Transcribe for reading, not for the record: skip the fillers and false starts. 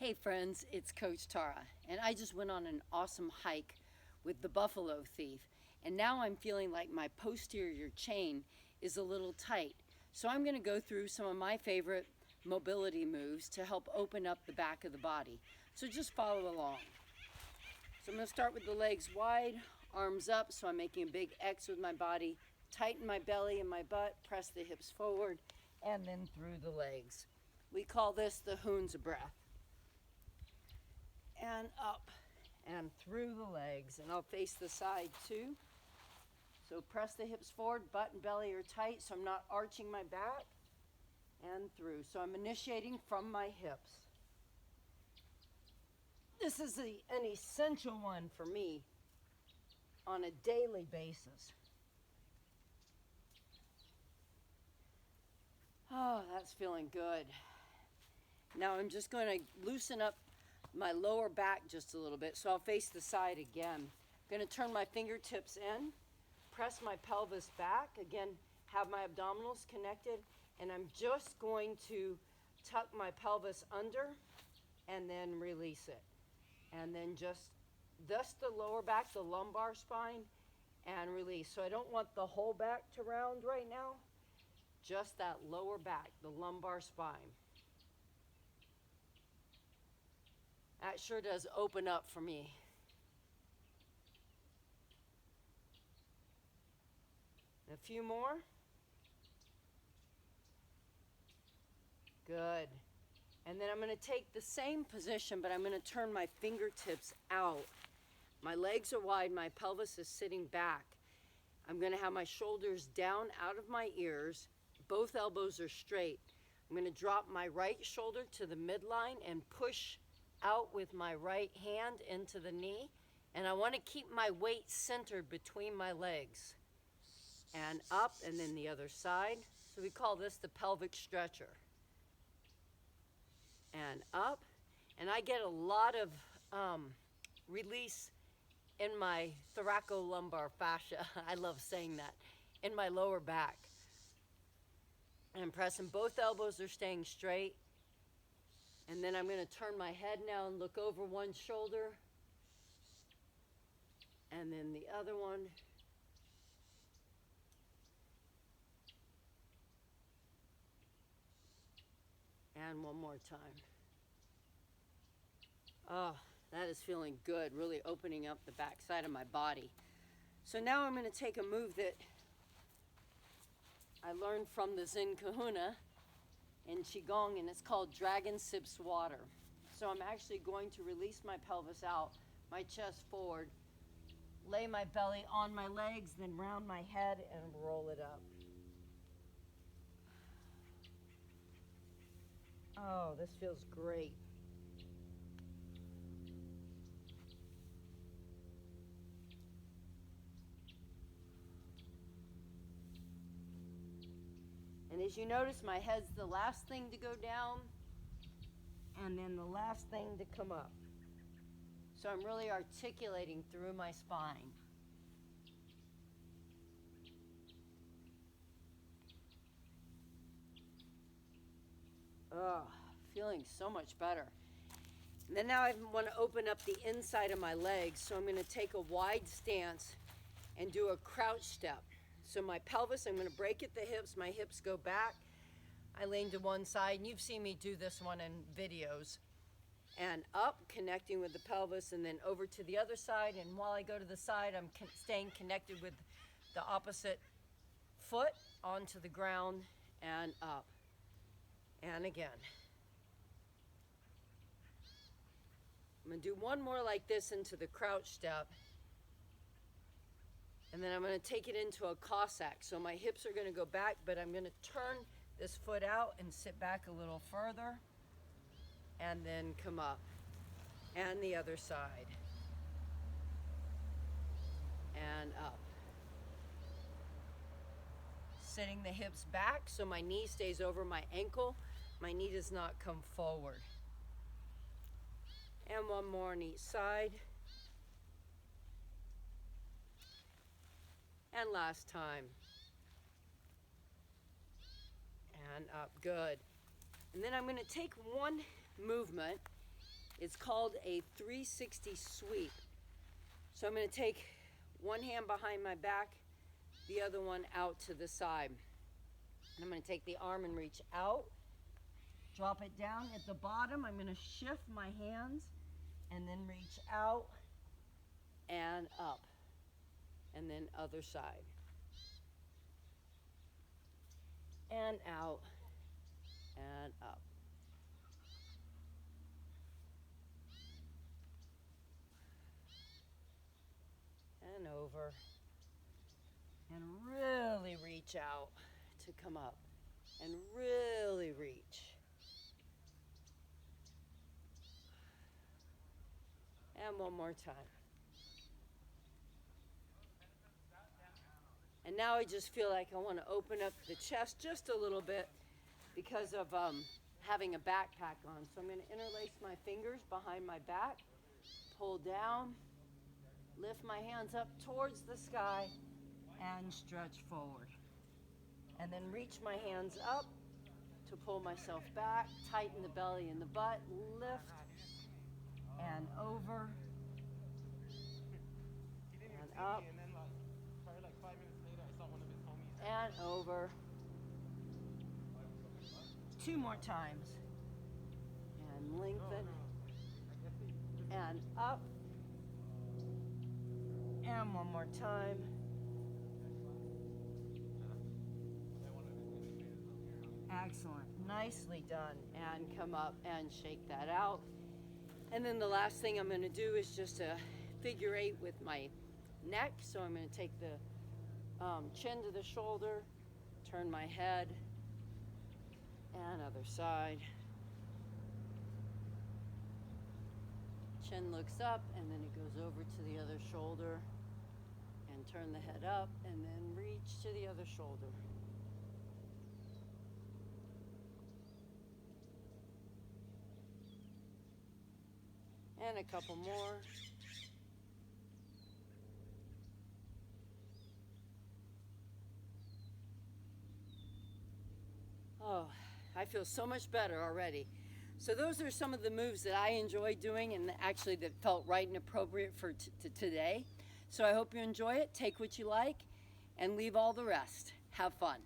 Hey friends, it's Coach Tara, and I just went on an awesome hike with the buffalo thief, and now I'm feeling like my posterior chain is a little tight. So I'm going to go through some of my favorite mobility moves to help open up the back of the body. So just follow along. So I'm going to start with the legs wide, arms up, so I'm making a big X with my body, tighten my belly and my butt, press the hips forward, and then through the legs. We call this the Hoon's breath. And up and through the legs, and I'll face the side too. So press the hips forward, butt and belly are tight, so I'm not arching my back, and through. So I'm initiating from my hips. This is an essential one for me on a daily basis. Oh, that's feeling good. Now I'm just going to loosen up my lower back just a little bit, so I'll face the side again. I'm going to turn my fingertips in, press my pelvis back, again have my abdominals connected, and I'm just going to tuck my pelvis under and then release it. And then just thus the lower back, the lumbar spine, and release. So I don't want the whole back to round right now, just that lower back, the lumbar spine. That sure does open up for me. A few more. Good. And then I'm going to take the same position, but I'm going to turn my fingertips out. My legs are wide, my pelvis is sitting back. I'm going to have my shoulders down out of my ears. Both elbows are straight. I'm going to drop my right shoulder to the midline and push out with my right hand into the knee, and I want to keep my weight centered between my legs, and up, and then the other side. So we call this the pelvic stretcher. And up, and I get a lot of release in my thoracolumbar fascia. I love saying that, in my lower back. And I'm pressing, both elbows are staying straight. And then I'm going to turn my head now and look over one shoulder. And then the other one. And one more time. Oh, that is feeling good, really opening up the back side of my body. So now I'm going to take a move that I learned from the Zen Kahuna in Qigong, and it's called Dragon Sips Water. So I'm actually going to release my pelvis out, my chest forward, lay my belly on my legs, then round my head and roll it up. Oh, this feels great. And as you notice, my head's the last thing to go down and then the last thing to come up. So I'm really articulating through my spine. Oh, feeling so much better. And then now I want to open up the inside of my legs, so I'm going to take a wide stance and do a crouch step. So my pelvis, I'm going to break at the hips, my hips go back, I lean to one side, and you've seen me do this one in videos. And up, connecting with the pelvis, and then over to the other side, and while I go to the side, I'm staying connected with the opposite foot onto the ground, and up. And again. I'm going to do one more like this into the crouch step. And then I'm going to take it into a Cossack. So my hips are going to go back, but I'm going to turn this foot out and sit back a little further. And then come up. And the other side. And up. Sitting the hips back so my knee stays over my ankle. My knee does not come forward. And one more on each side. And last time. And up, good. And then I'm going to take one movement It's called a 360 sweep. So I'm going to take one hand behind my back, the other one out to the side. And I'm going to take the arm and reach out, drop it down at the bottom. I'm going to shift my hands and then reach out and up, and then other side. And out and up. And over. And really reach out to come up. And really reach. And one more time. And now I just feel like I want to open up the chest just a little bit because of having a backpack on. So I'm going to interlace my fingers behind my back, pull down, lift my hands up towards the sky, and stretch forward. And then reach my hands up to pull myself back, tighten the belly and the butt, lift, and over, and up, and over. 2 more times. And lengthen. And up. And one more time. Excellent. Nicely done. And come up and shake that out. And then the last thing I'm going to do is just a figure 8 with my neck. So I'm going to take the chin to the shoulder, turn my head, and other side. Chin looks up, and then it goes over to the other shoulder, and turn the head up, and then reach to the other shoulder. And a couple more. Oh, I feel so much better already. So those are some of the moves that I enjoy doing and actually that felt right and appropriate for today. So I hope you enjoy it, take what you like, and leave all the rest. Have fun.